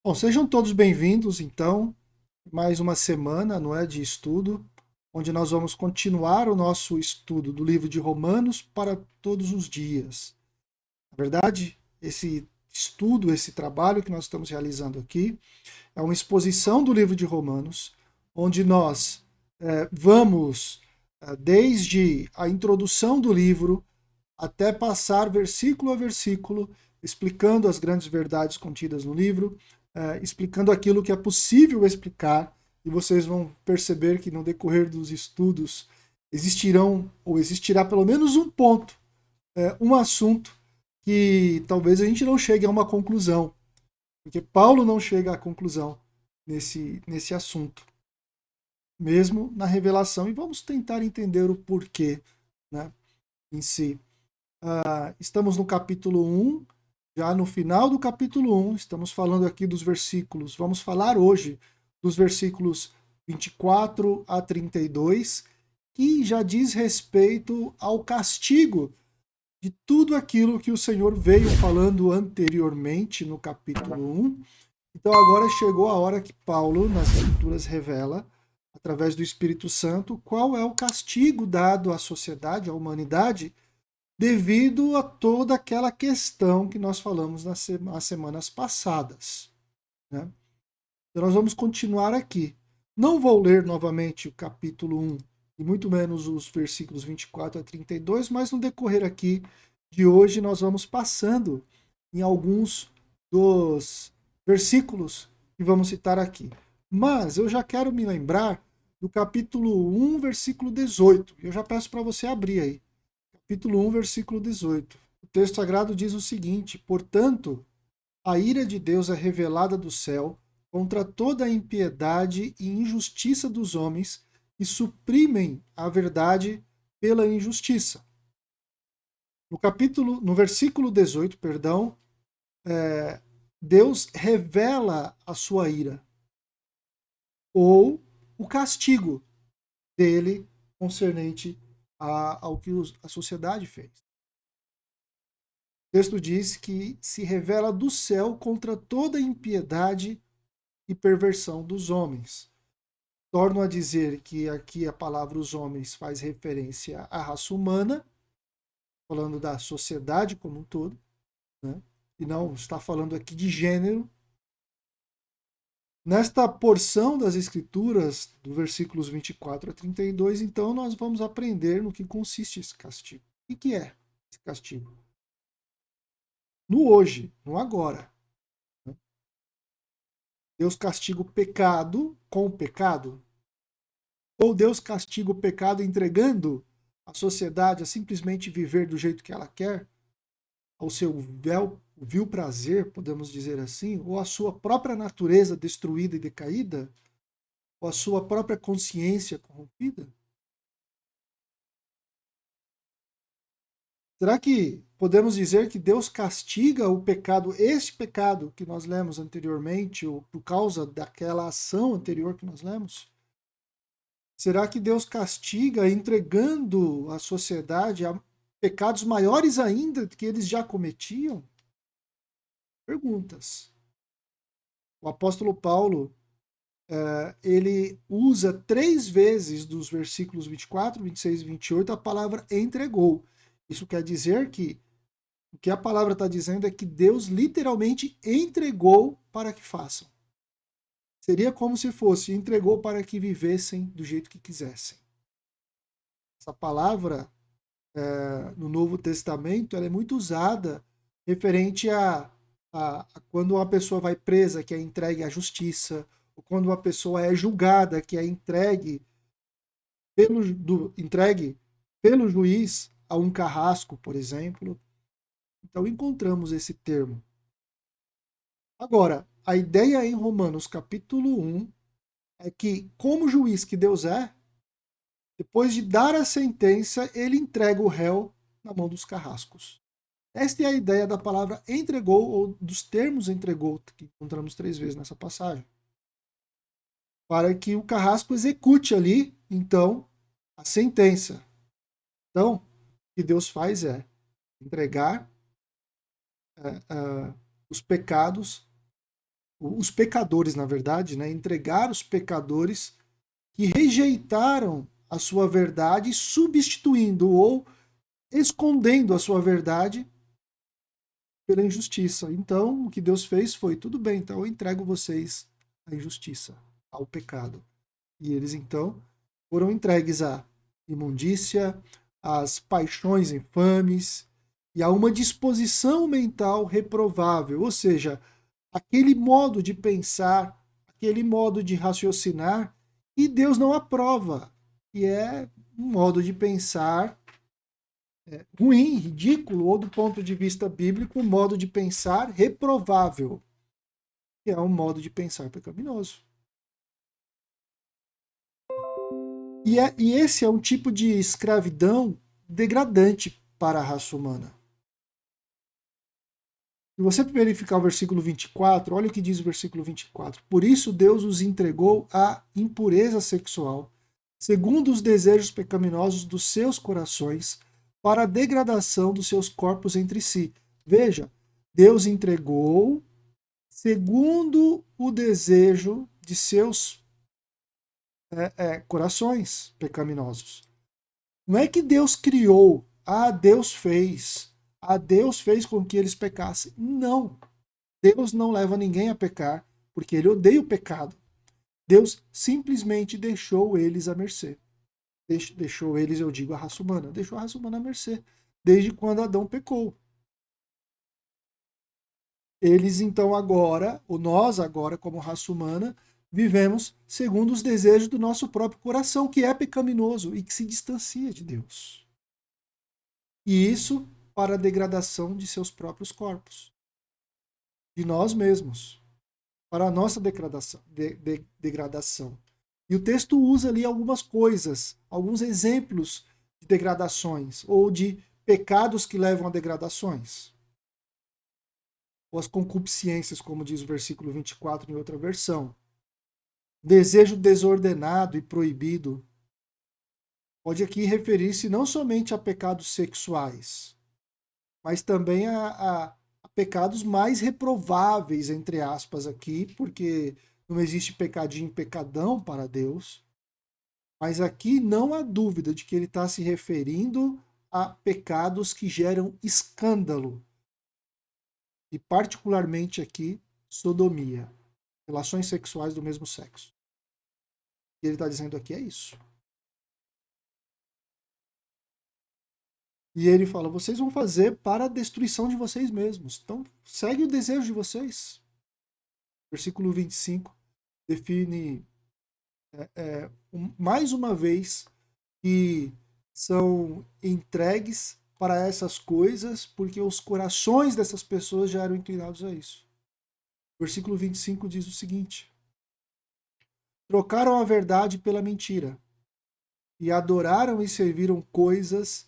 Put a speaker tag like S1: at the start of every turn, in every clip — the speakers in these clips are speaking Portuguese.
S1: Bom, sejam todos bem-vindos, então, mais uma semana, não é, de estudo, onde nós vamos continuar o nosso estudo do livro de Romanos para todos os dias. Na verdade, esse estudo, esse trabalho que nós estamos realizando aqui, é uma exposição do livro de Romanos, onde nós vamos, desde a introdução do livro, até passar versículo a versículo, explicando as grandes verdades contidas no livro, explicando aquilo que é possível explicar, e vocês vão perceber que no decorrer dos estudos existirão, ou existirá pelo menos um ponto, um assunto que talvez a gente não chegue a uma conclusão, porque Paulo não chega à conclusão nesse assunto, mesmo na revelação, e vamos tentar entender o porquê, né, em si. Estamos no capítulo 1, já no final do capítulo 1, estamos falando aqui dos versículos, vamos falar hoje dos versículos 24 a 32, que já diz respeito ao castigo de tudo aquilo que o Senhor veio falando anteriormente no capítulo 1. Então agora chegou a hora que Paulo, nas Escrituras, revela, através do Espírito Santo, qual é o castigo dado à sociedade, à humanidade, devido a toda aquela questão que nós falamos nas semanas passadas, né? Então nós vamos continuar aqui. Não vou ler novamente o capítulo 1 e muito menos os versículos 24 a 32, mas no decorrer aqui de hoje nós vamos passando em alguns dos versículos que vamos citar aqui. Mas eu já quero me lembrar do capítulo 1, versículo 18. Eu já peço para você abrir aí. Capítulo 1, versículo 18. O texto sagrado diz o seguinte: portanto, a ira de Deus é revelada do céu contra toda a impiedade e injustiça dos homens que suprimem a verdade pela injustiça. No versículo 18, perdão, Deus revela a sua ira ou o castigo dele concernente ao que a sociedade fez. O texto diz que se revela do céu contra toda impiedade e perversão dos homens. Torno a dizer que aqui a palavra os homens faz referência à raça humana, falando da sociedade como um todo, né? E não está falando aqui de gênero. Nesta porção das Escrituras, do versículos 24 a 32, então nós vamos aprender no que consiste esse castigo. O que é esse castigo? No hoje, no agora. Deus castiga o pecado com o pecado? Ou Deus castiga o pecado entregando a sociedade a simplesmente viver do jeito que ela quer, ao seu vil prazer, podemos dizer assim, ou a sua própria natureza destruída e decaída, ou a sua própria consciência corrompida? Será que podemos dizer que Deus castiga o pecado, este pecado que nós lemos anteriormente, ou por causa daquela ação anterior que nós lemos? Será que Deus castiga entregando a sociedade a pecados maiores ainda que eles já cometiam? Perguntas. O apóstolo Paulo, ele usa 3 vezes dos versículos 24, 26 e 28 a palavra entregou. Isso quer dizer que o que a palavra está dizendo é que Deus literalmente entregou para que façam. Seria como se fosse entregou para que vivessem do jeito que quisessem. Essa palavra no Novo Testamento ela é muito usada referente a quando uma pessoa vai presa, que é entregue à justiça, ou quando uma pessoa é julgada, que é entregue pelo juiz a um carrasco, por exemplo. Então encontramos esse termo. Agora, a ideia em Romanos capítulo 1 é que, como juiz que Deus é, depois de dar a sentença, ele entrega o réu na mão dos carrascos. Esta é a ideia da palavra entregou, ou dos termos entregou, que encontramos 3 vezes nessa passagem. Para que o carrasco execute ali, então, a sentença. Então, o que Deus faz é entregar os pecados os pecadores, na verdade, né, entregar os pecadores que rejeitaram a sua verdade, substituindo ou escondendo a sua verdade pela injustiça. Então, o que Deus fez foi: tudo bem, então eu entrego vocês à injustiça, ao pecado. E eles, então, foram entregues à imundícia, às paixões infames e a uma disposição mental reprovável, ou seja, aquele modo de pensar, aquele modo de raciocinar, e Deus não aprova, que é um modo de pensar ruim, ridículo, ou do ponto de vista bíblico, um modo de pensar reprovável, que é um modo de pensar pecaminoso. E esse é um tipo de escravidão degradante para a raça humana. Se você verificar o versículo 24, olha o que diz o versículo 24. Por isso Deus os entregou à impureza sexual, segundo os desejos pecaminosos dos seus corações, para a degradação dos seus corpos entre si. Veja, Deus entregou segundo o desejo de seus corações pecaminosos. Não é que Deus criou, Deus fez, Deus fez com que eles pecassem. Não. Deus não leva ninguém a pecar, porque ele odeia o pecado. Deus simplesmente deixou eles à mercê. Deixou eles, eu digo, a raça humana. Deixou a raça humana à mercê, desde quando Adão pecou. Eles então agora, ou nós agora, como raça humana, vivemos segundo os desejos do nosso próprio coração, que é pecaminoso e que se distancia de Deus. E isso para a degradação de seus próprios corpos, de nós mesmos, para a nossa degradação. E o texto usa ali algumas coisas, alguns exemplos de degradações ou de pecados que levam a degradações. Ou as concupiscências, como diz o versículo 24 em outra versão. Desejo desordenado e proibido pode aqui referir-se não somente a pecados sexuais, mas também a pecados mais reprováveis, entre aspas, aqui, porque não existe pecadinho e pecadão para Deus. Mas aqui não há dúvida de que ele está se referindo a pecados que geram escândalo. E particularmente aqui, sodomia, relações sexuais do mesmo sexo. O que ele está dizendo aqui é isso. E ele fala: vocês vão fazer para a destruição de vocês mesmos. Então, segue o desejo de vocês. Versículo 25 define mais uma vez que são entregues para essas coisas porque os corações dessas pessoas já eram inclinados a isso. Versículo 25 diz o seguinte: trocaram a verdade pela mentira e adoraram e serviram coisas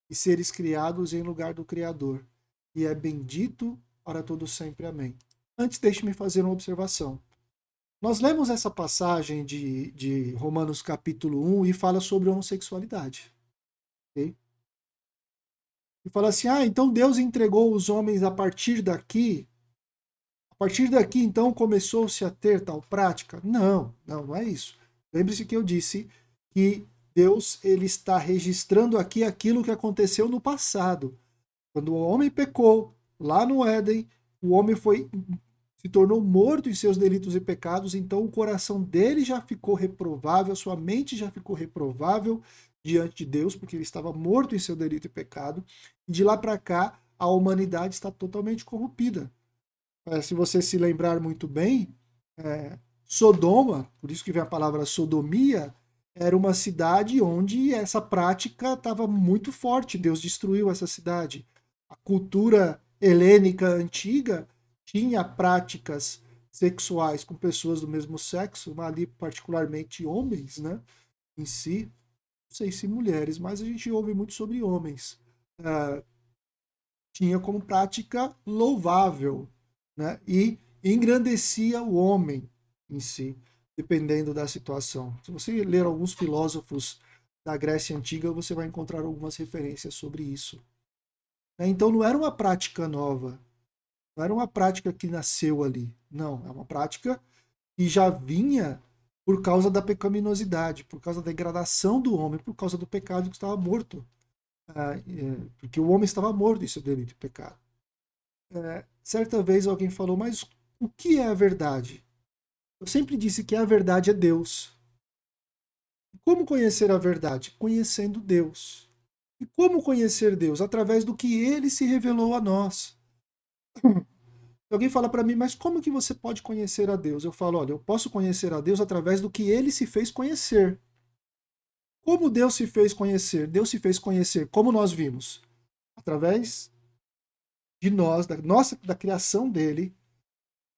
S1: e seres criados em lugar do Criador, e é bendito para todo sempre. Amém. Antes, deixe-me fazer uma observação. Nós lemos essa passagem de Romanos capítulo 1 e fala sobre homossexualidade. Okay? E fala assim: então Deus entregou os homens a partir daqui. A partir daqui, então, começou-se a ter tal prática? Não é isso. Lembre-se que eu disse que Deus ele está registrando aqui aquilo que aconteceu no passado. Quando o homem pecou, lá no Éden, o homem se tornou morto em seus delitos e pecados, então o coração dele já ficou reprovável, a sua mente já ficou reprovável diante de Deus, porque ele estava morto em seu delito e pecado, e de lá para cá a humanidade está totalmente corrompida. Se você se lembrar muito bem, Sodoma, por isso que vem a palavra sodomia, era uma cidade onde essa prática estava muito forte. Deus destruiu essa cidade. A cultura helênica antiga tinha práticas sexuais com pessoas do mesmo sexo, ali particularmente homens, né, em si. Não sei se mulheres, mas a gente ouve muito sobre homens. Tinha como prática louvável, né, e engrandecia o homem em si, dependendo da situação. Se você ler alguns filósofos da Grécia Antiga, você vai encontrar algumas referências sobre isso. Então não era uma prática nova, não era uma prática que nasceu ali. Não, é uma prática que já vinha por causa da pecaminosidade, por causa da degradação do homem, por causa do pecado que estava morto. Porque o homem estava morto em seu delito e pecado. Certa vez alguém falou, mas o que é a verdade? Eu sempre disse que a verdade é Deus. Como conhecer a verdade? Conhecendo Deus. E como conhecer Deus? Através do que ele se revelou a nós. Alguém fala para mim, mas como que você pode conhecer a Deus? Eu falo, olha, eu posso conhecer a Deus através do que ele se fez conhecer. Como Deus se fez conhecer? Deus se fez conhecer, como nós vimos, através de nós, da criação dele,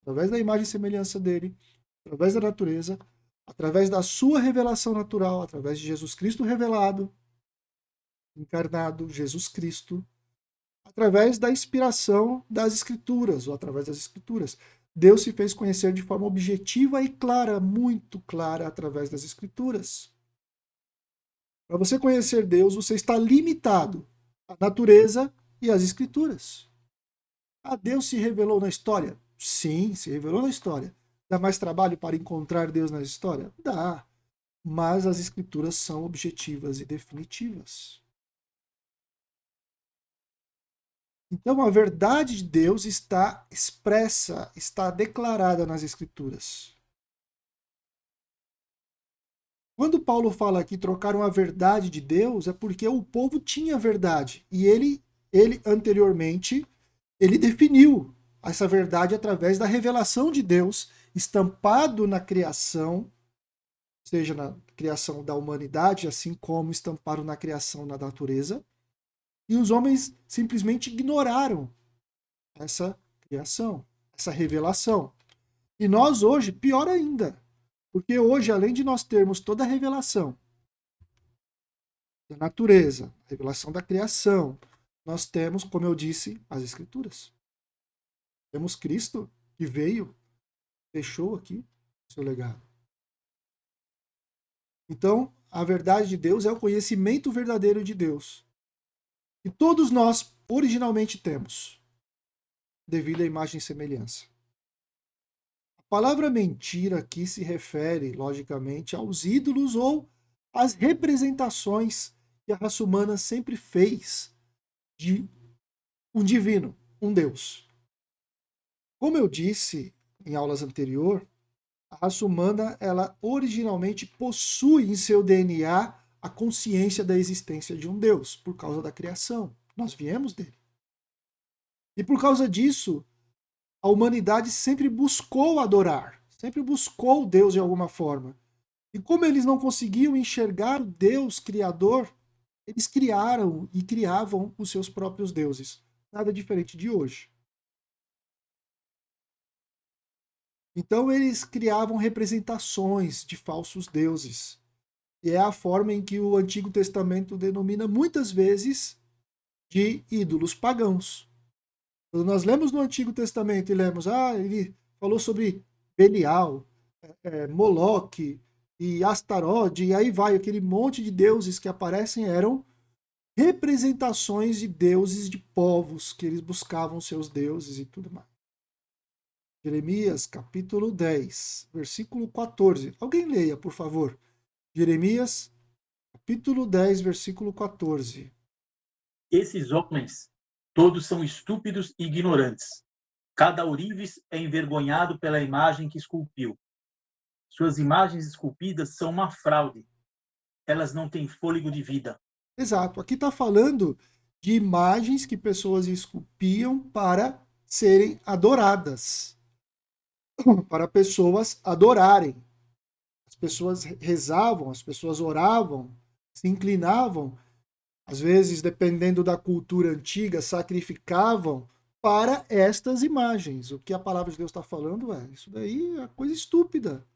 S1: através da imagem e semelhança dele, através da natureza, através da sua revelação natural, através de Jesus Cristo revelado, encarnado, Jesus Cristo, através da inspiração das Escrituras, ou através das Escrituras. Deus se fez conhecer de forma objetiva e clara, muito clara, através das Escrituras. Para você conhecer Deus, você está limitado à natureza e às Escrituras. Deus se revelou na história? Sim, se revelou na história. Dá mais trabalho para encontrar Deus na história? Dá. Mas as Escrituras são objetivas e definitivas. Então a verdade de Deus está expressa, está declarada nas Escrituras. Quando Paulo fala aqui trocaram a verdade de Deus, é porque o povo tinha verdade. E ele anteriormente, ele definiu essa verdade através da revelação de Deus, estampado na criação, seja na criação da humanidade, assim como estampado na criação na natureza. E os homens simplesmente ignoraram essa criação, essa revelação. E nós hoje, pior ainda, porque hoje, além de nós termos toda a revelação da natureza, a revelação da criação, nós temos, como eu disse, as Escrituras. Temos Cristo que veio, deixou aqui o seu legado. Então, a verdade de Deus é o conhecimento verdadeiro de Deus. E todos nós originalmente temos, devido à imagem e semelhança. A palavra mentira aqui se refere, logicamente, aos ídolos ou às representações que a raça humana sempre fez de um divino, um Deus. Como eu disse em aulas anteriores, a raça humana, ela originalmente possui em seu DNA a consciência da existência de um Deus, por causa da criação. Nós viemos dele. E por causa disso, a humanidade sempre buscou adorar, sempre buscou Deus de alguma forma. E como eles não conseguiam enxergar o Deus criador, eles criaram e criavam os seus próprios deuses. Nada diferente de hoje. Então eles criavam representações de falsos deuses. E é a forma em que o Antigo Testamento denomina muitas vezes de ídolos pagãos. Quando nós lemos no Antigo Testamento e lemos, ele falou sobre Belial, Moloque e Astarode, e aí vai, aquele monte de deuses que aparecem eram representações de deuses de povos, que eles buscavam seus deuses e tudo mais. Jeremias, capítulo 10, versículo 14. Alguém leia, por favor. Jeremias, capítulo 10, versículo 14.
S2: Esses homens todos são estúpidos e ignorantes. Cada ourives é envergonhado pela imagem que esculpiu. Suas imagens esculpidas são uma fraude. Elas não têm fôlego de vida.
S1: Exato. Aqui está falando de imagens que pessoas esculpiam para serem adoradas. Para pessoas adorarem. As pessoas rezavam, as pessoas oravam, se inclinavam. Às vezes, dependendo da cultura antiga, sacrificavam para estas imagens. O que a palavra de Deus está falando isso daí é coisa estúpida.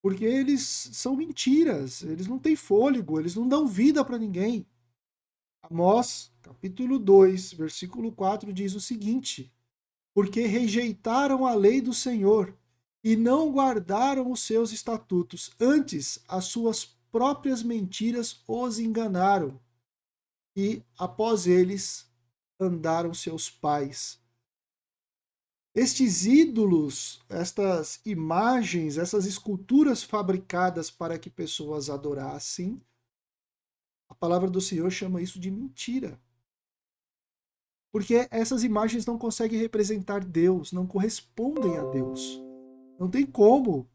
S1: Porque eles são mentiras, eles não têm fôlego, eles não dão vida para ninguém. Amós, capítulo 2, versículo 4 diz o seguinte: porque rejeitaram a lei do Senhor e não guardaram os seus estatutos, antes as suas próprias mentiras os enganaram, e após eles andaram seus pais. Estes ídolos, estas imagens, essas esculturas fabricadas para que pessoas adorassem, a palavra do Senhor chama isso de mentira. Porque essas imagens não conseguem representar Deus, não correspondem a Deus. Não tem como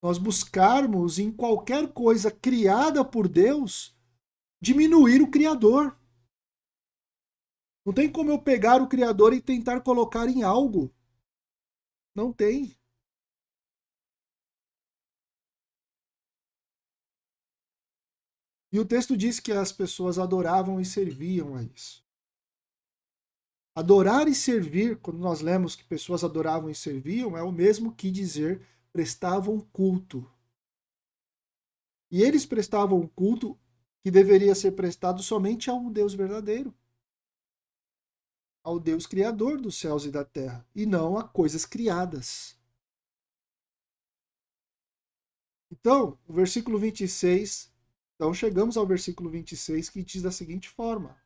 S1: nós buscarmos em qualquer coisa criada por Deus diminuir o Criador. Não tem como eu pegar o Criador e tentar colocar em algo. Não tem. E o texto diz que as pessoas adoravam e serviam a isso. Adorar e servir, quando nós lemos que pessoas adoravam e serviam, é o mesmo que dizer prestavam culto. E eles prestavam culto que deveria ser prestado somente ao Deus verdadeiro, ao Deus criador dos céus e da terra, e não a coisas criadas. Então, o versículo 26, então chegamos ao versículo 26, que diz da seguinte forma.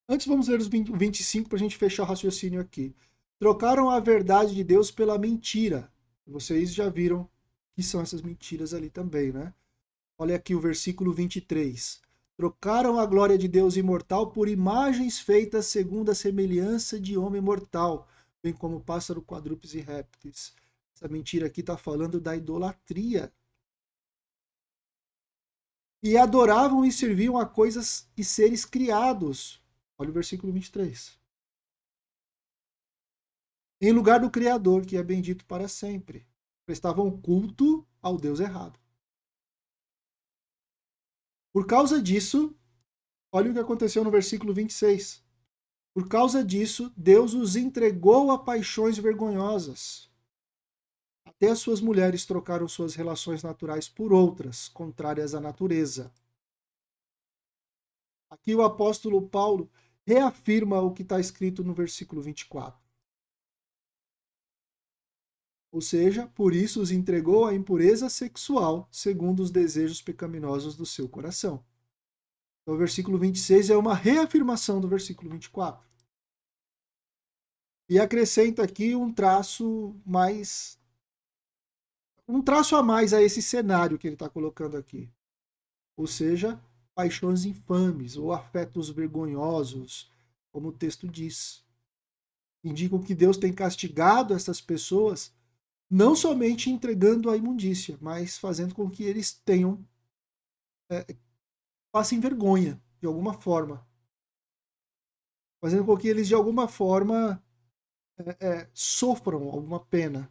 S1: Antes vamos ler os 25 para a gente fechar o raciocínio aqui. Trocaram a verdade de Deus pela mentira. Vocês já viram que são essas mentiras ali também, né? Olha aqui o versículo 23. Trocaram a glória de Deus imortal por imagens feitas segundo a semelhança de homem mortal, bem como pássaro, quadrúpedes e répteis. Essa mentira aqui está falando da idolatria. E adoravam e serviam a coisas e seres criados. Olha o versículo 23. Em lugar do Criador, que é bendito para sempre. Prestavam culto ao Deus errado. Por causa disso, olha o que aconteceu no versículo 26. Por causa disso, Deus os entregou a paixões vergonhosas. Até as suas mulheres trocaram suas relações naturais por outras, contrárias à natureza. Aqui o apóstolo Paulo reafirma o que está escrito no versículo 24. Ou seja, por isso os entregou à impureza sexual, segundo os desejos pecaminosos do seu coração. Então, o versículo 26 é uma reafirmação do versículo 24. E acrescenta aqui um traço a mais a esse cenário que ele está colocando aqui. Ou seja, paixões infames ou afetos vergonhosos, como o texto diz. Indicam que Deus tem castigado essas pessoas não somente entregando a imundícia, mas fazendo com que eles passem vergonha, de alguma forma. Fazendo com que eles, de alguma forma, sofram alguma pena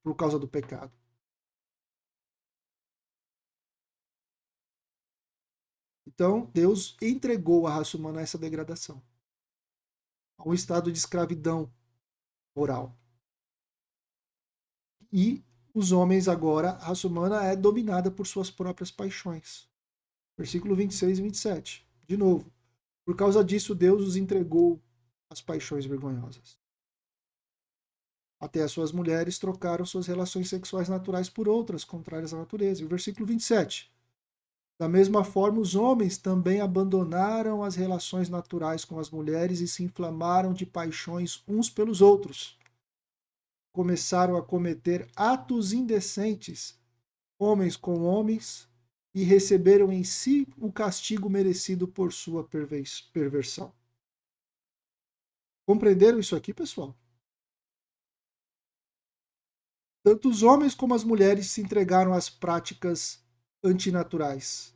S1: por causa do pecado. Então, Deus entregou a raça humana a essa degradação, a um estado de escravidão moral. E os homens agora, a raça humana é dominada por suas próprias paixões. Versículo 26 e 27. De novo. Por causa disso, Deus os entregou às paixões vergonhosas. Até as suas mulheres trocaram suas relações sexuais naturais por outras, contrárias à natureza. E o versículo 27. Da mesma forma, os homens também abandonaram as relações naturais com as mulheres e se inflamaram de paixões uns pelos outros. Começaram a cometer atos indecentes, homens com homens, e receberam em si o castigo merecido por sua perversão. Compreenderam isso aqui, pessoal? Tanto os homens como as mulheres se entregaram às práticas antinaturais.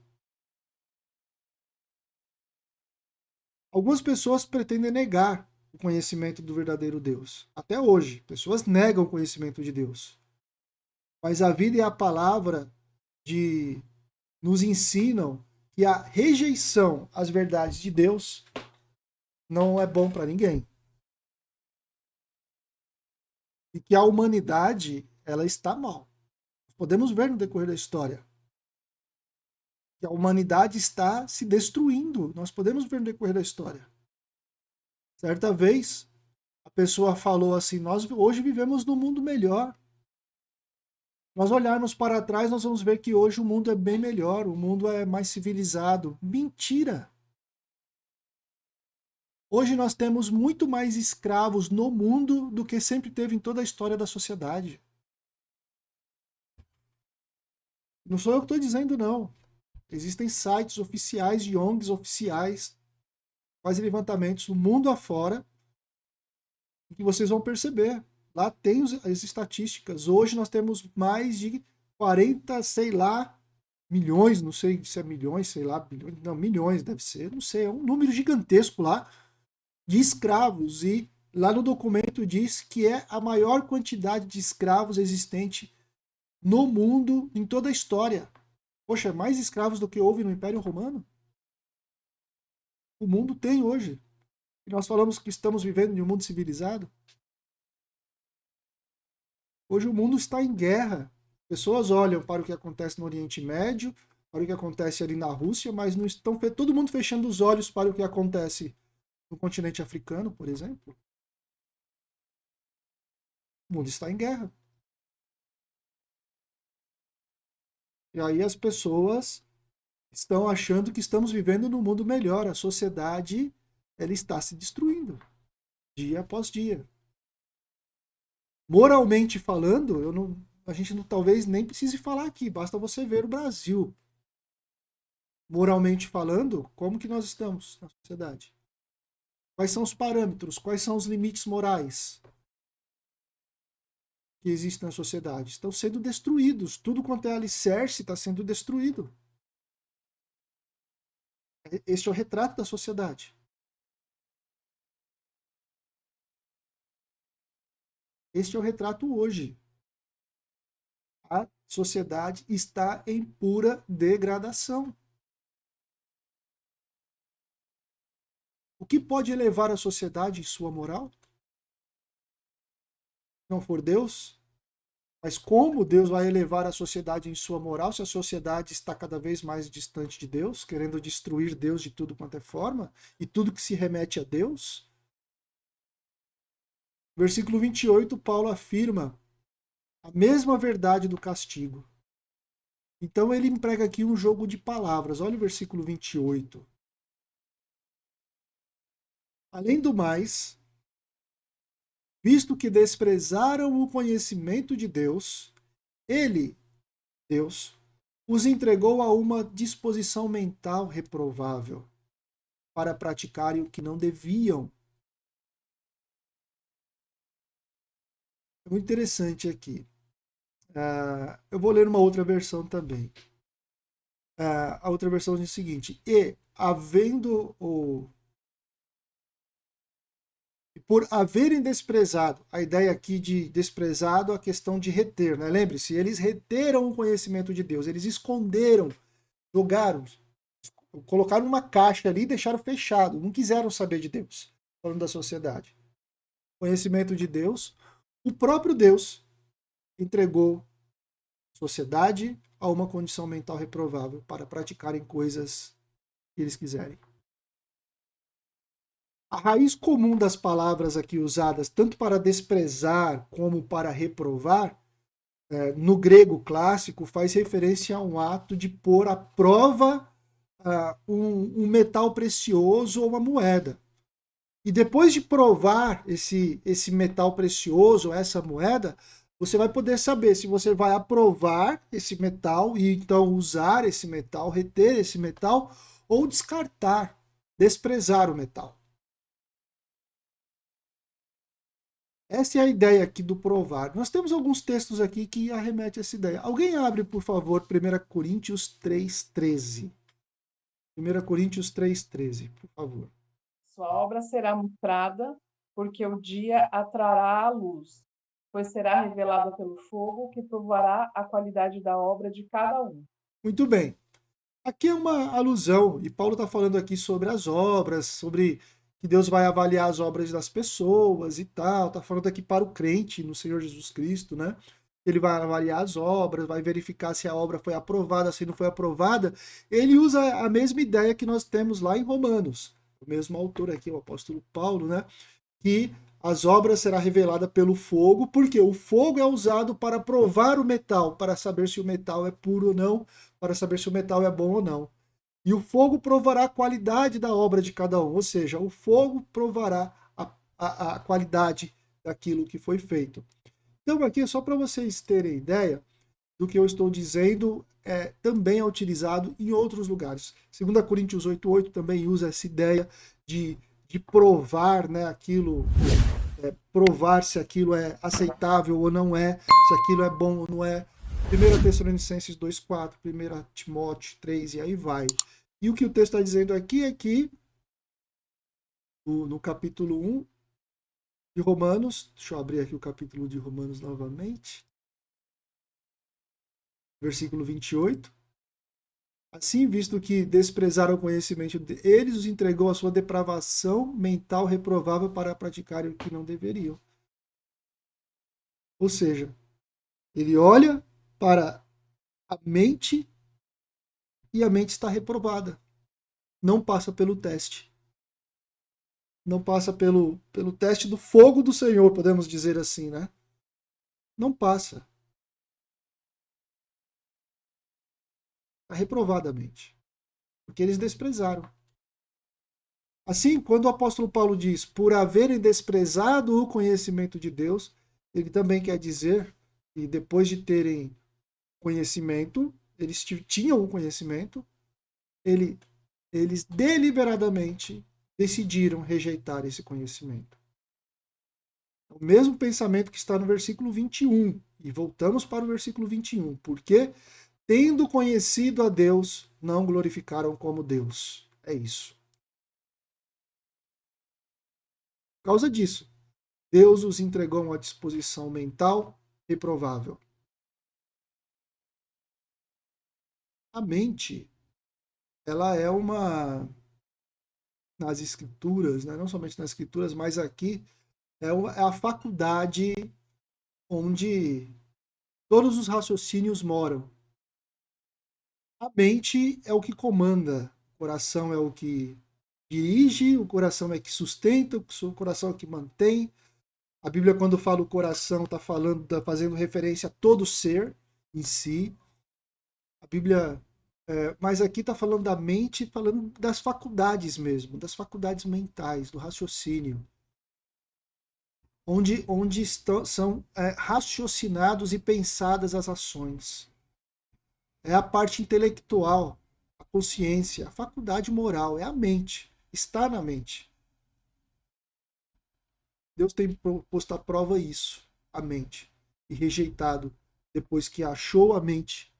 S1: Algumas pessoas pretendem negar o conhecimento do verdadeiro Deus. Até hoje, pessoas negam o conhecimento de Deus. Mas a vida e a palavra nos ensinam que a rejeição às verdades de Deus não é bom para ninguém. E que a humanidade, ela está mal. Podemos ver no decorrer da história que a humanidade está se destruindo. Nós podemos ver no decorrer da história. Certa vez, a pessoa falou assim: nós hoje vivemos num mundo melhor. Nós olharmos para trás, nós vamos ver que hoje o mundo é bem melhor, o mundo é mais civilizado. Mentira! Hoje nós temos muito mais escravos no mundo do que sempre teve em toda a história da sociedade. Não sou eu que estou dizendo, não. Existem sites oficiais de ONGs oficiais, fazem levantamentos no mundo afora, que vocês vão perceber. Lá tem as estatísticas. Hoje nós temos mais de 40, sei lá, milhões, não sei se é milhões, sei lá, bilhões, não, milhões deve ser, não sei, é um número gigantesco lá de escravos. E lá no documento diz que é a maior quantidade de escravos existente no mundo em toda a história. Poxa, mais escravos do que houve no Império Romano? O mundo tem hoje. E nós falamos que estamos vivendo em um mundo civilizado. Hoje o mundo está em guerra. Pessoas olham para o que acontece no Oriente Médio, para o que acontece ali na Rússia, mas não estão todo mundo fechando os olhos para o que acontece no continente africano, por exemplo. O mundo está em guerra. E aí as pessoas estão achando que estamos vivendo num mundo melhor. A sociedade, ela está se destruindo dia após dia. Moralmente falando, a gente talvez nem precise falar aqui, basta você ver o Brasil. Moralmente falando, como que nós estamos na sociedade? Quais são os parâmetros? Quais são os limites morais que existem na sociedade? Estão sendo destruídos. Tudo quanto é alicerce está sendo destruído. Este é o retrato da sociedade. Este é o retrato hoje. A sociedade está em pura degradação. O que pode elevar a sociedade em sua moral? Não for Deus? Mas como Deus vai elevar a sociedade em sua moral se a sociedade está cada vez mais distante de Deus, querendo destruir Deus de tudo quanto é forma e tudo que se remete a Deus? Versículo 28, Paulo afirma a mesma verdade do castigo. Então ele emprega aqui um jogo de palavras. Olha o versículo 28. Além do mais, visto que desprezaram o conhecimento de Deus, ele, Deus, os entregou a uma disposição mental reprovável para praticarem o que não deviam. É muito interessante aqui. Eu vou ler uma outra versão também. A outra versão diz o seguinte: e havendo o por haverem desprezado, a ideia aqui de desprezado, a questão de reter, né? Lembre-se, eles reteram o conhecimento de Deus, eles esconderam, jogaram, colocaram uma caixa ali e deixaram fechado, não quiseram saber de Deus, falando da sociedade. Conhecimento de Deus, o próprio Deus entregou a sociedade a uma condição mental reprovável para praticarem coisas que eles quiserem. A raiz comum das palavras aqui usadas, tanto para desprezar como para reprovar, no grego clássico, faz referência a um ato de pôr à prova um metal precioso ou uma moeda. E depois de provar esse metal precioso, essa moeda, você vai poder saber se você vai aprovar esse metal e então usar esse metal, reter esse metal, ou descartar, desprezar o metal. Essa é a ideia aqui do provar. Nós temos alguns textos aqui que arremetem essa ideia. Alguém abre, por favor, 1 Coríntios 3,13. 1 Coríntios 3,13, por favor.
S3: Sua obra será mostrada, porque o dia a trará à luz, pois será revelada pelo fogo, que provará a qualidade da obra de cada um.
S1: Muito bem. Aqui é uma alusão, e Paulo está falando aqui sobre as obras, sobre que Deus vai avaliar as obras das pessoas e tal. Está falando aqui para o crente no Senhor Jesus Cristo, né? Ele vai avaliar as obras, vai verificar se a obra foi aprovada, se não foi aprovada. Ele usa a mesma ideia que nós temos lá em Romanos. O mesmo autor aqui, o apóstolo Paulo, né? Que as obras será revelada pelo fogo, porque o fogo é usado para provar o metal, para saber se o metal é puro ou não, para saber se o metal é bom ou não. E o fogo provará a qualidade da obra de cada um, ou seja, o fogo provará a qualidade daquilo que foi feito. Então, aqui, só para vocês terem ideia do que eu estou dizendo, também é utilizado em outros lugares. 2 Coríntios 8,8 também usa essa ideia de provar, né, aquilo, provar se aquilo é aceitável ou não é, se aquilo é bom ou não é. 1 Tessalonicenses 2,4, 1 Timóteo 3, e aí vai. E o que o texto está dizendo aqui é que, no capítulo 1 de Romanos, deixa eu abrir aqui o capítulo de Romanos novamente, versículo 28. Assim, visto que desprezaram o conhecimento deles, os entregou à sua depravação mental reprovável para praticarem o que não deveriam. Ou seja, ele olha para a mente e a mente está reprovada. Não passa pelo teste. Não passa pelo teste do fogo do Senhor, podemos dizer assim, né? Não passa. Está reprovada a mente. Porque eles desprezaram. Assim, quando o apóstolo Paulo diz, por haverem desprezado o conhecimento de Deus, ele também quer dizer que depois de terem conhecimento, eles tinham o conhecimento, eles deliberadamente decidiram rejeitar esse conhecimento. O mesmo pensamento que está no versículo 21. E voltamos para o versículo 21. Porque, tendo conhecido a Deus, não glorificaram como Deus. É isso. Por causa disso, Deus os entregou a uma disposição mental reprovável. A mente, ela é nas escrituras, né? Não somente nas escrituras, mas aqui, é a faculdade onde todos os raciocínios moram. A mente é o que comanda, o coração é o que dirige, o coração é que sustenta, o coração é o que mantém. A Bíblia, quando fala o coração, está fazendo referência a todo ser em si. A Bíblia, mas aqui está falando da mente, falando das faculdades mesmo, das faculdades mentais, do raciocínio, onde são raciocinados e pensadas as ações. É a parte intelectual, a consciência, a faculdade moral, é a mente, está na mente. Deus tem posto à prova isso, a mente, e rejeitado depois que achou a mente,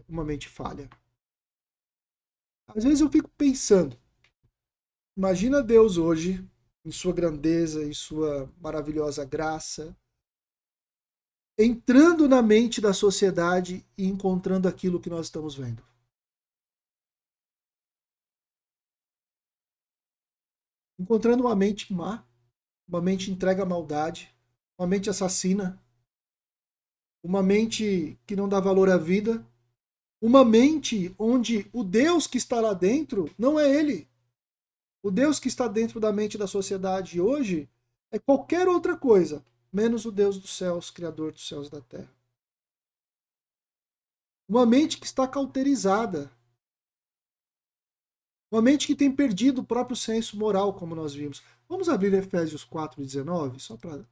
S1: uma mente falha. Às vezes eu fico pensando, imagina Deus hoje, em sua grandeza, em sua maravilhosa graça, entrando na mente da sociedade e encontrando aquilo que nós estamos vendo. Encontrando uma mente má, uma mente entregue à maldade, uma mente assassina, uma mente que não dá valor à vida, uma mente onde o Deus que está lá dentro não é ele. O Deus que está dentro da mente da sociedade hoje é qualquer outra coisa, menos o Deus dos céus, Criador dos céus e da terra. Uma mente que está cauterizada. Uma mente que tem perdido o próprio senso moral, como nós vimos. Vamos abrir Efésios 4,19, só para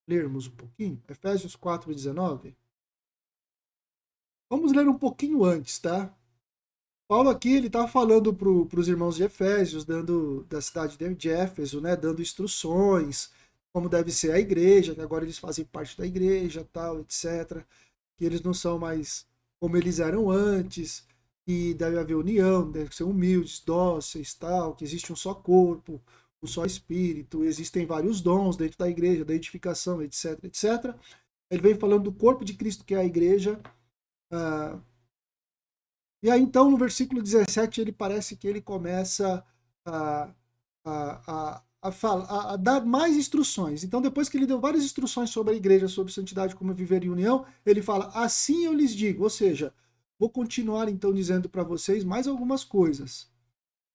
S1: lermos um pouquinho. Efésios 4,19. Vamos ler um pouquinho antes, tá? Paulo aqui, ele está falando para os irmãos de Efésios, da cidade de Éfeso, né, dando instruções, como deve ser a igreja, que agora eles fazem parte da igreja, tal, etc. Que eles não são mais como eles eram antes, que deve haver união, deve ser humildes, dóceis, tal, que existe um só corpo, um só espírito, existem vários dons dentro da igreja, da edificação, etc, etc. Ele vem falando do corpo de Cristo, que é a igreja. E aí, então, no versículo 17, ele parece que ele começa a dar mais instruções. Então, depois que ele deu várias instruções sobre a igreja, sobre santidade, como viver em união, ele fala, assim eu lhes digo. Ou seja, vou continuar, então, dizendo para vocês mais algumas coisas.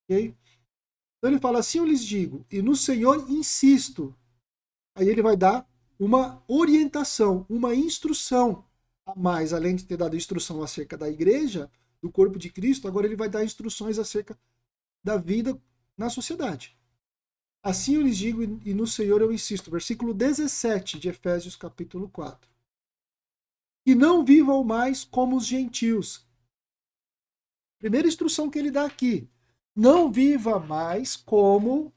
S1: Okay? Então, ele fala, assim eu lhes digo, e no Senhor insisto. Aí ele vai dar uma orientação, uma instrução a mais, além de ter dado instrução acerca da igreja, do corpo de Cristo, agora ele vai dar instruções acerca da vida na sociedade. Assim eu lhes digo, e no Senhor eu insisto, versículo 17 de Efésios capítulo 4. Que não vivam mais como os gentios. Primeira instrução que ele dá aqui. Não viva mais como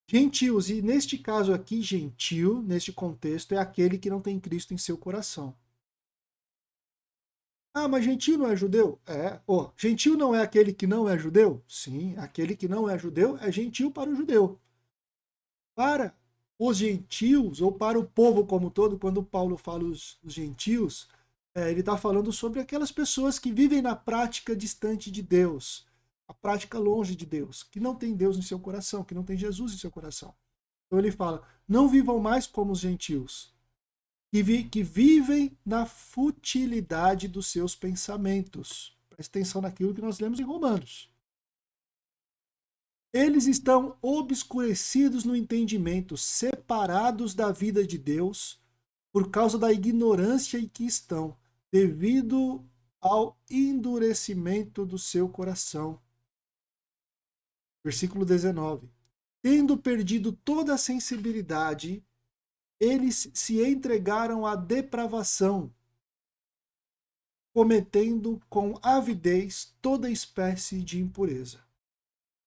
S1: gentios. E neste caso aqui, gentil, neste contexto, é aquele que não tem Cristo em seu coração. Ah, mas gentio não é judeu? É. Oh, gentio não é aquele que não é judeu? Sim, aquele que não é judeu é gentil para o judeu. Para os gentios, ou para o povo como um todo, quando Paulo fala os gentios, ele está falando sobre aquelas pessoas que vivem na prática distante de Deus, a prática longe de Deus, que não tem Deus em seu coração, que não tem Jesus em seu coração. Então ele fala, não vivam mais como os gentios, que vivem na futilidade dos seus pensamentos. Preste atenção naquilo que nós lemos em Romanos. Eles estão obscurecidos no entendimento, separados da vida de Deus, por causa da ignorância em que estão, devido ao endurecimento do seu coração. Versículo 19. Tendo perdido toda a sensibilidade, eles se entregaram à depravação, cometendo com avidez toda espécie de impureza.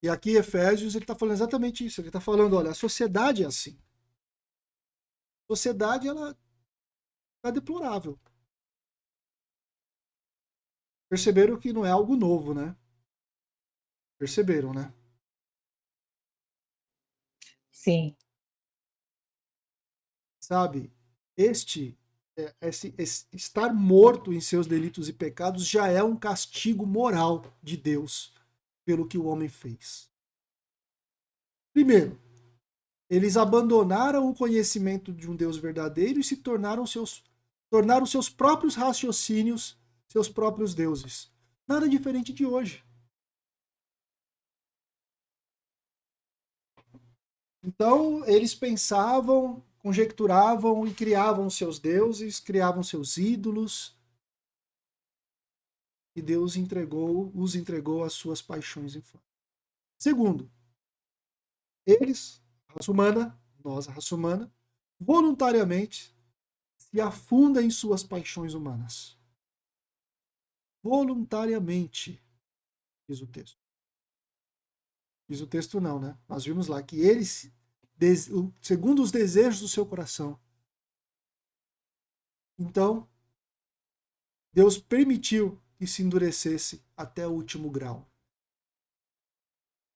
S1: E aqui Efésios, ele está falando exatamente isso. Ele está falando, olha, a sociedade é assim. A sociedade, ela é deplorável. Perceberam que não é algo novo, né? Perceberam, né?
S4: Sim.
S1: Sabe, esse estar morto em seus delitos e pecados já é um castigo moral de Deus pelo que o homem fez. Primeiro, eles abandonaram o conhecimento de um Deus verdadeiro e se tornaram seus próprios raciocínios, seus próprios deuses. Nada diferente de hoje. Então, eles pensavam, conjecturavam e criavam seus deuses, criavam seus ídolos. E Deus os entregou às suas paixões infames. Segundo, eles, a raça humana, nós, a raça humana, voluntariamente se afunda em suas paixões humanas. Voluntariamente, diz o texto. Diz o texto não, né? Nós vimos lá que eles, segundo os desejos do seu coração. Então, Deus permitiu que se endurecesse até o último grau.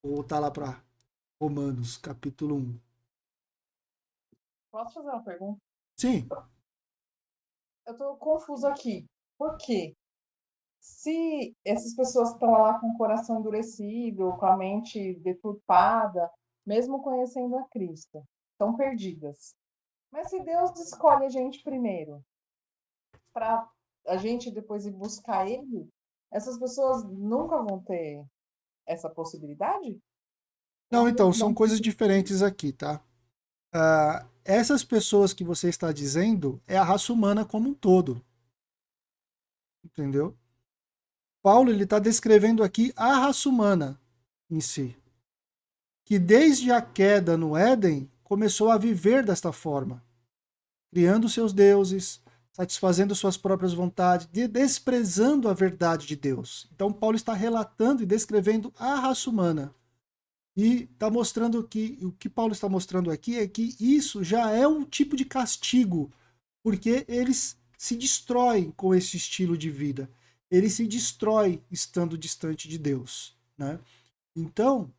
S1: Vou voltar lá para Romanos, capítulo 1.
S3: Posso fazer uma pergunta?
S1: Sim.
S3: Eu estou confusa aqui. Por quê? Se essas pessoas estão lá com o coração endurecido, com a mente deturpada, mesmo conhecendo a Cristo, estão perdidas. Mas se Deus escolhe a gente primeiro, para a gente depois ir buscar Ele, essas pessoas nunca vão ter essa possibilidade?
S1: Não, então, são coisas diferentes aqui, tá? Essas pessoas que você está dizendo é a raça humana como um todo. Entendeu? Paulo ele está descrevendo aqui a raça humana em si, que desde a queda no Éden começou a viver desta forma, criando seus deuses, satisfazendo suas próprias vontades, desprezando a verdade de Deus. Então Paulo está relatando e descrevendo a raça humana. E está mostrando que o que Paulo está mostrando aqui é que isso já é um tipo de castigo, porque eles se destroem com esse estilo de vida. Ele se destrói estando distante de Deus, né? Então,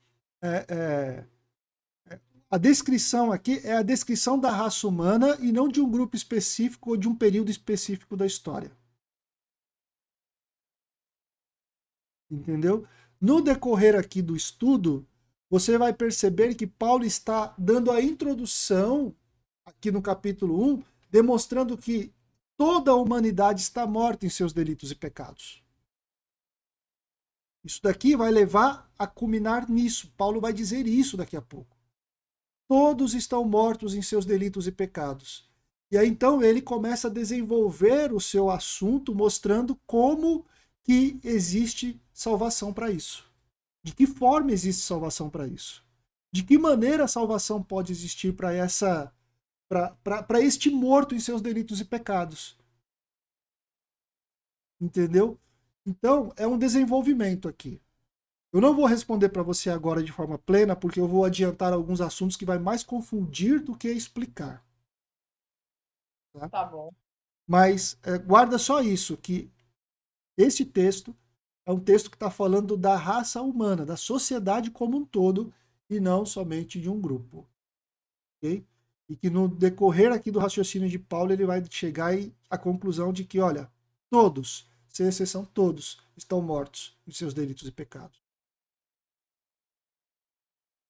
S1: a descrição aqui é a descrição da raça humana e não de um grupo específico ou de um período específico da história. Entendeu? No decorrer aqui do estudo, você vai perceber que Paulo está dando a introdução, aqui no capítulo 1, demonstrando que toda a humanidade está morta em seus delitos e pecados. Isso daqui vai levar a culminar nisso. Paulo vai dizer isso daqui a pouco. Todos estão mortos em seus delitos e pecados. E aí então ele começa a desenvolver o seu assunto, mostrando como que existe salvação para isso. De que forma existe salvação para isso? De que maneira a salvação pode existir para este morto em seus delitos e pecados? Entendeu? Então, é um desenvolvimento aqui. Eu não vou responder para você agora de forma plena, porque eu vou adiantar alguns assuntos que vai mais confundir do que explicar.
S3: Tá bom.
S1: Mas guarda só isso, que esse texto é um texto que está falando da raça humana, da sociedade como um todo, e não somente de um grupo. Okay? E que no decorrer aqui do raciocínio de Paulo, ele vai chegar à conclusão de que, olha, todos, sem exceção todos, estão mortos em seus delitos e pecados.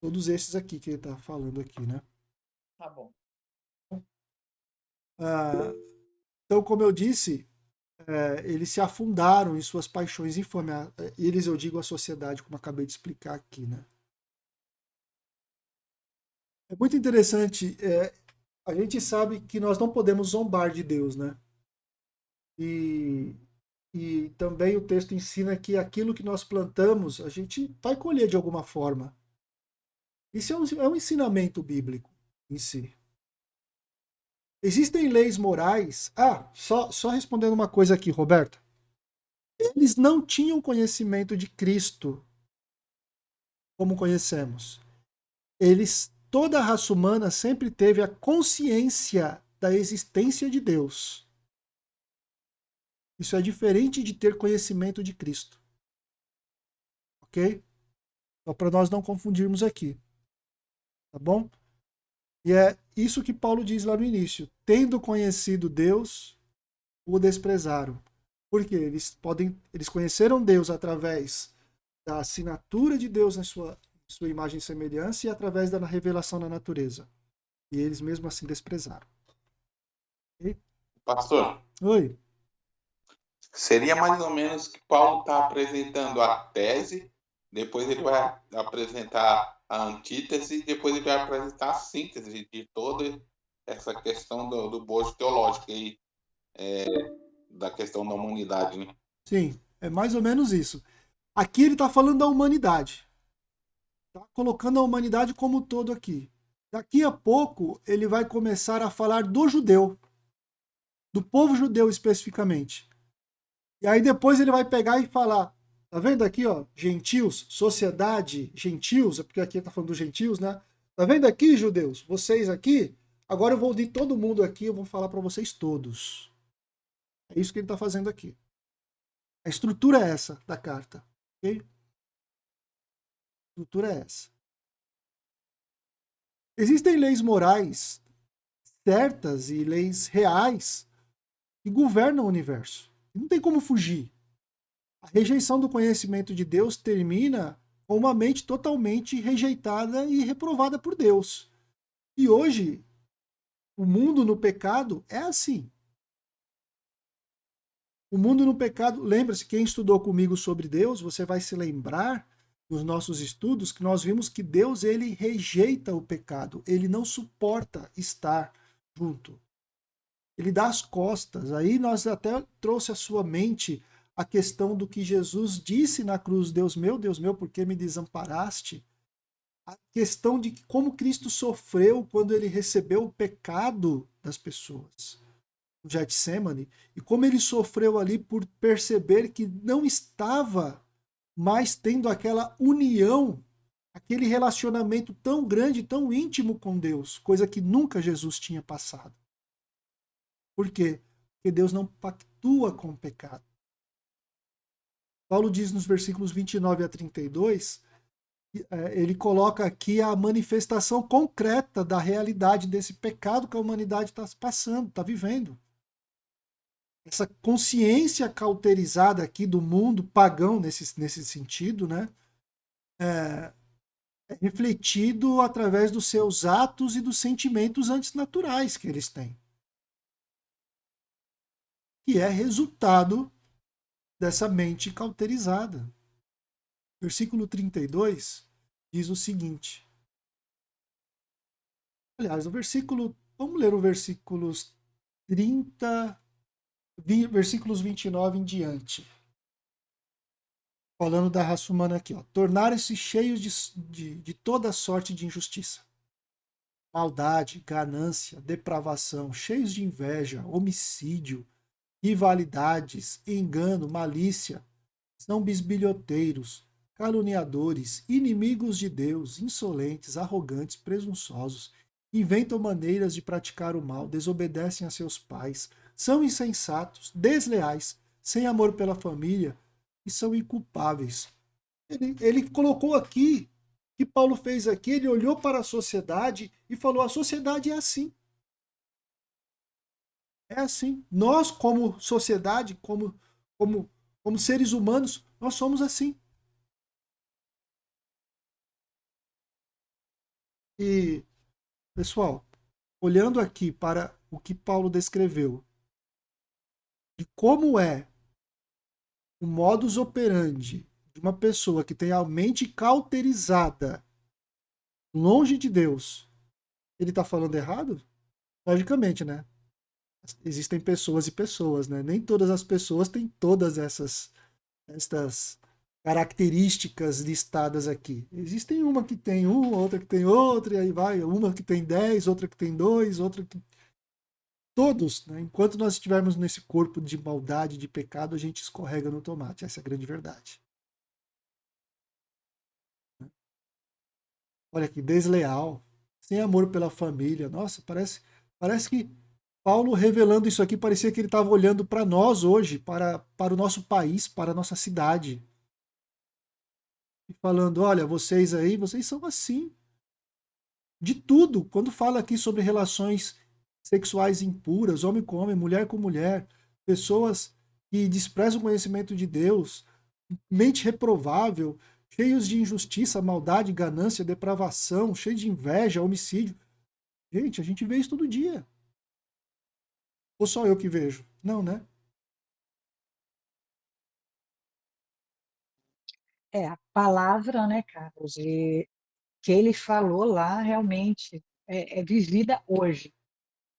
S1: Todos esses aqui que ele está falando aqui, né?
S3: Tá bom.
S1: Então, como eu disse, eles se afundaram em suas paixões infames. Eles, eu digo, a sociedade, como acabei de explicar aqui, né? É muito interessante. A gente sabe que nós não podemos zombar de Deus, né? E também o texto ensina que aquilo que nós plantamos, a gente vai colher de alguma forma. Isso é um ensinamento bíblico em si. Existem leis morais. Só respondendo uma coisa aqui, Roberta. Eles não tinham conhecimento de Cristo como conhecemos. Toda a raça humana sempre teve a consciência da existência de Deus. Isso é diferente de ter conhecimento de Cristo. Ok? Só para nós não confundirmos aqui. Tá bom? E é isso que Paulo diz lá no início. Tendo conhecido Deus, o desprezaram. Por quê? Eles conheceram Deus através da assinatura de Deus na sua imagem e semelhança e através da revelação da natureza. E eles mesmo assim desprezaram. Okay?
S4: Pastor,
S1: Oi.
S4: seria mais ou menos que Paulo está apresentando a tese, depois ele vai apresentar a antítese, depois ele vai apresentar a síntese de toda essa questão do bojo teológico aí, da questão da humanidade, né?
S1: Sim, é mais ou menos isso. Aqui ele está falando da humanidade. Tá colocando a humanidade como um todo aqui. Daqui a pouco ele vai começar a falar do judeu, do povo judeu especificamente. E aí depois ele vai pegar e falar, tá vendo aqui, ó, gentios, sociedade, gentios, é porque aqui ele tá falando dos gentios, né? Tá vendo aqui, judeus? Vocês aqui, agora eu vou unir todo mundo aqui, eu vou falar para vocês todos. É isso que ele tá fazendo aqui. A estrutura é essa da carta, ok? A estrutura é essa. Existem leis morais certas e leis reais que governam o universo. Não tem como fugir. A rejeição do conhecimento de Deus termina com uma mente totalmente rejeitada e reprovada por Deus. E hoje, o mundo no pecado é assim. O mundo no pecado, lembra-se, quem estudou comigo sobre Deus, você vai se lembrar nos nossos estudos que nós vimos que Deus, ele rejeita o pecado, ele não suporta estar junto. Ele dá as costas. Aí nós até trouxe à sua mente a questão do que Jesus disse na cruz, Deus meu, por que me desamparaste? A questão de como Cristo sofreu quando ele recebeu o pecado das pessoas no Getsemane, e como ele sofreu ali por perceber que não estava mais tendo aquela união, aquele relacionamento tão grande, tão íntimo com Deus, coisa que nunca Jesus tinha passado. Por quê? Porque Deus não pactua com o pecado. Paulo diz nos versículos 29 a 32, ele coloca aqui a manifestação concreta da realidade desse pecado que a humanidade está passando, está vivendo. Essa consciência cauterizada aqui do mundo pagão nesse sentido, né? É refletido através dos seus atos e dos sentimentos antinaturais que eles têm. Que é resultado dessa mente cauterizada. Versículo 32 diz o seguinte. Aliás, vamos ler o versículos 30, versículos 29 em diante. falando da raça humana aqui, ó. Tornaram-se cheios de toda sorte de injustiça. Maldade, ganância, depravação, cheios de inveja, homicídio, rivalidades, engano, malícia. São bisbilhoteiros, caluniadores, inimigos de Deus, insolentes, arrogantes, presunçosos, inventam maneiras de praticar o mal, desobedecem a seus pais, são insensatos, desleais, sem amor pela família e são inculpáveis. Ele colocou aqui, que Paulo fez aqui, ele olhou para a sociedade e falou: a sociedade é assim. É assim. Nós, como sociedade, como seres humanos, nós somos assim. E, pessoal, olhando aqui para o que Paulo descreveu, de como é o modus operandi de uma pessoa que tem a mente cauterizada, longe de Deus, ele está falando errado? Logicamente, né? Existem pessoas e pessoas, né? Nem todas as pessoas têm todas essas características listadas aqui. Existem uma que tem uma, outra que tem outra, e aí vai, uma que tem 10, outra que tem 2, outra que... Todos, né? Enquanto nós estivermos nesse corpo de maldade, de pecado, a gente escorrega no tomate. Essa é a grande verdade. Olha aqui, desleal, sem amor pela família. Nossa, parece que Paulo revelando isso aqui, parecia que ele estava olhando para nós hoje, para o nosso país, para a nossa cidade. E falando, olha, vocês aí, vocês são assim. De tudo. Quando fala aqui sobre relações sexuais impuras, homem com homem, mulher com mulher, pessoas que desprezam o conhecimento de Deus, mente reprovável, cheios de injustiça, maldade, ganância, depravação, cheios de inveja, homicídio. Gente, a gente vê isso todo dia. Ou só eu que vejo? Não, né?
S5: É, a palavra, né, Carlos, que ele falou lá realmente é vivida hoje.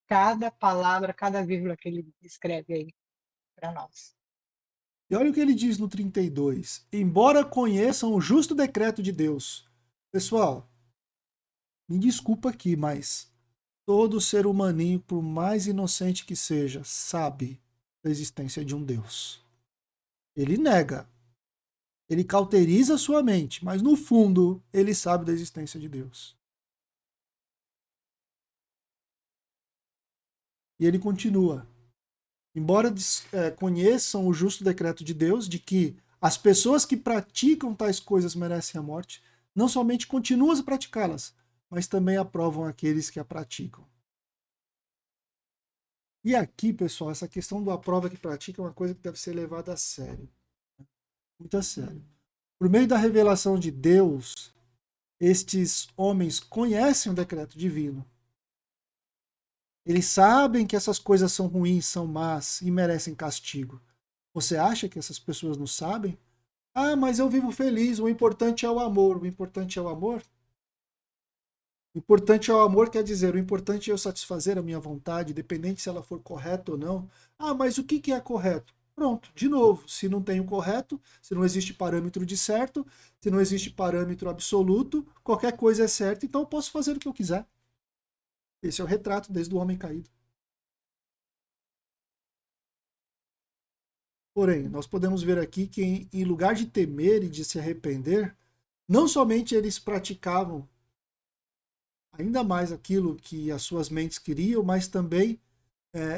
S5: Cada palavra, cada vírgula que ele escreve aí para nós.
S1: E olha o que ele diz no 32. Embora conheçam o justo decreto de Deus. Pessoal, me desculpa aqui, mas todo ser humaninho, por mais inocente que seja, sabe da existência de um Deus. Ele nega. Ele cauteriza a sua mente, mas no fundo, ele sabe da existência de Deus. E ele continua. Embora conheçam o justo decreto de Deus, de que as pessoas que praticam tais coisas merecem a morte, não somente continuam a praticá-las, mas também aprovam aqueles que a praticam. E aqui, pessoal, essa questão do aprova que pratica é uma coisa que deve ser levada a sério. Muito a sério. Por meio da revelação de Deus, estes homens conhecem o decreto divino. Eles sabem que essas coisas são ruins, são más e merecem castigo. Você acha que essas pessoas não sabem? Ah, mas eu vivo feliz, o importante é o amor. O importante é o amor? O importante é o amor quer dizer, o importante é eu satisfazer a minha vontade, independente se ela for correta ou não. Ah, mas o que é correto? Pronto, de novo, se não tem o correto, se não existe parâmetro de certo, se não existe parâmetro absoluto, qualquer coisa é certa, então eu posso fazer o que eu quiser. Esse é o retrato desde o homem caído. Porém, nós podemos ver aqui que em lugar de temer e de se arrepender, não somente eles praticavam ainda mais aquilo que as suas mentes queriam, mas também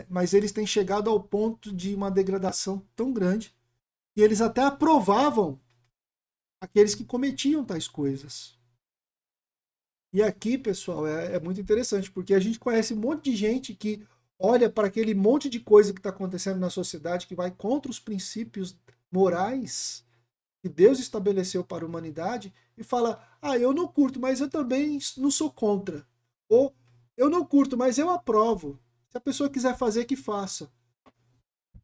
S1: mas eles têm chegado ao ponto de uma degradação tão grande que eles até aprovavam aqueles que cometiam tais coisas. E aqui, pessoal, é muito interessante, porque a gente conhece um monte de gente que olha para aquele monte de coisa que está acontecendo na sociedade, que vai contra os princípios morais que Deus estabeleceu para a humanidade, e fala, ah, eu não curto, mas eu também não sou contra. Ou, eu não curto, mas eu aprovo. Se a pessoa quiser fazer, que faça.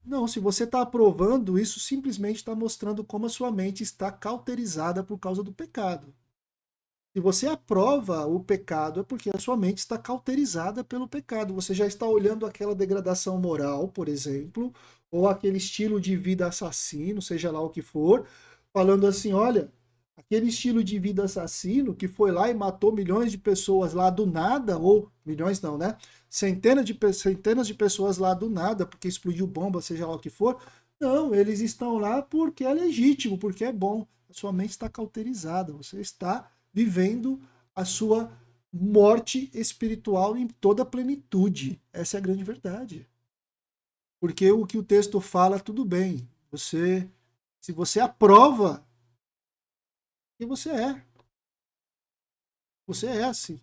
S1: Não, se você está aprovando, isso simplesmente está mostrando como a sua mente está cauterizada por causa do pecado. Se você aprova o pecado, é porque a sua mente está cauterizada pelo pecado. Você já está olhando aquela degradação moral, por exemplo, ou aquele estilo de vida assassino, seja lá o que for, falando assim, olha, aquele estilo de vida assassino que foi lá e matou milhões de pessoas lá do nada, ou milhões não, né? Centenas de pessoas lá do nada, porque explodiu bomba, seja lá o que for. Não, eles estão lá porque é legítimo, porque é bom. A sua mente está cauterizada, você está vivendo a sua morte espiritual em toda a plenitude. Essa é a grande verdade. Porque o que o texto fala, tudo bem. Se você aprova, que você é. Você é assim.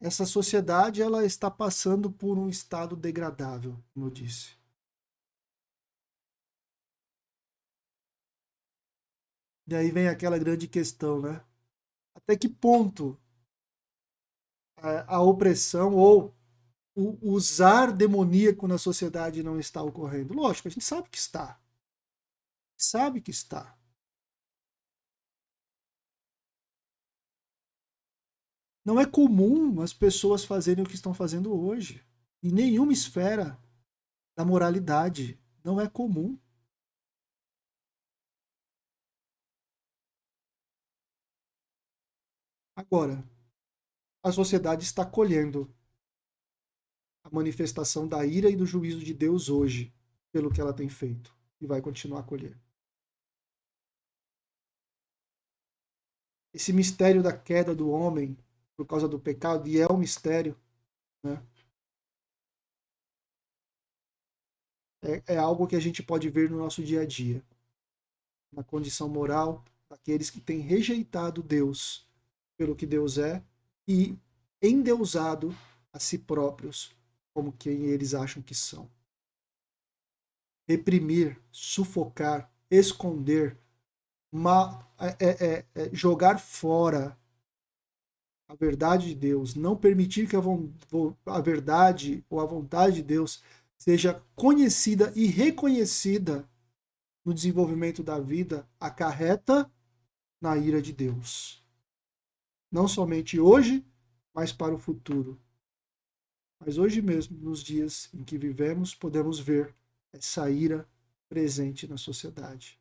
S1: Essa sociedade ela está passando por um estado degradável, como eu disse. E aí vem aquela grande questão, né? Até que ponto a opressão ou o usar demoníaco na sociedade não está ocorrendo? Lógico, a gente sabe que está. Sabe que está. Não é comum as pessoas fazerem o que estão fazendo hoje. Em nenhuma esfera da moralidade. Não é comum. Agora, a sociedade está colhendo a manifestação da ira e do juízo de Deus hoje, pelo que ela tem feito, e vai continuar a colher. Esse mistério da queda do homem por causa do pecado, e é um mistério, né? É algo que a gente pode ver no nosso dia a dia, na condição moral daqueles que têm rejeitado Deus pelo que Deus é e endeusado a si próprios como quem eles acham que são. Reprimir, sufocar, esconder, jogar fora a verdade de Deus, não permitir que a verdade ou a vontade de Deus seja conhecida e reconhecida no desenvolvimento da vida, acarreta na ira de Deus. Não somente hoje, mas para o futuro. Mas hoje mesmo, nos dias em que vivemos, podemos ver essa ira presente na sociedade.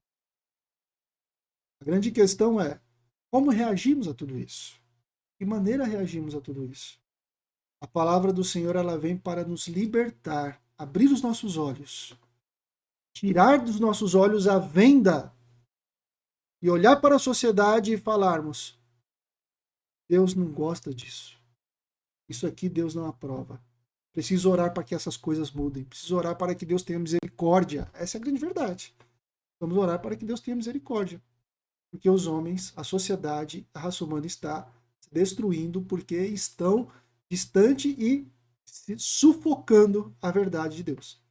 S1: A grande questão é como reagimos a tudo isso? De que maneira reagimos a tudo isso? A palavra do Senhor ela vem para nos libertar, abrir os nossos olhos, tirar dos nossos olhos a venda e olhar para a sociedade e falarmos: Deus não gosta disso. Isso aqui Deus não aprova. Preciso orar para que essas coisas mudem. Preciso orar para que Deus tenha misericórdia. Essa é a grande verdade. Vamos orar para que Deus tenha misericórdia. Porque os homens, a sociedade, a raça humana está se destruindo porque estão distante e sufocando a verdade de Deus.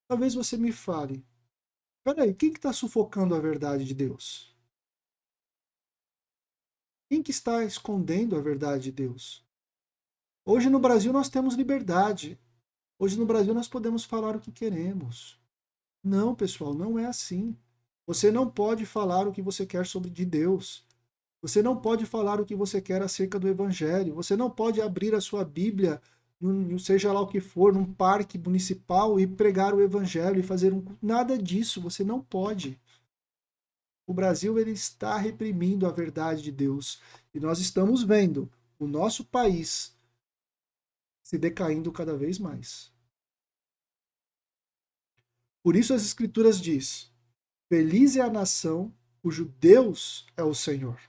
S1: Talvez você me fale, peraí, quem que está sufocando a verdade de Deus? Quem que está escondendo a verdade de Deus? Hoje no Brasil nós temos liberdade. Hoje no Brasil nós podemos falar o que queremos. Não, pessoal, não é assim. Você não pode falar o que você quer sobre de Deus. Você não pode falar o que você quer acerca do Evangelho. Você não pode abrir a sua Bíblia, seja lá o que for, num parque municipal e pregar o Evangelho e fazer nada disso. Você não pode. O Brasil ele está reprimindo a verdade de Deus. E nós estamos vendo o nosso país se decaindo cada vez mais. Por isso as Escrituras diz: feliz é a nação cujo Deus é o Senhor.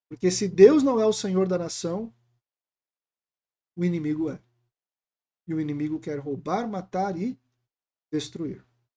S1: Porque se Deus não é o Senhor da nação, o inimigo é. E o inimigo quer roubar, matar e destruir.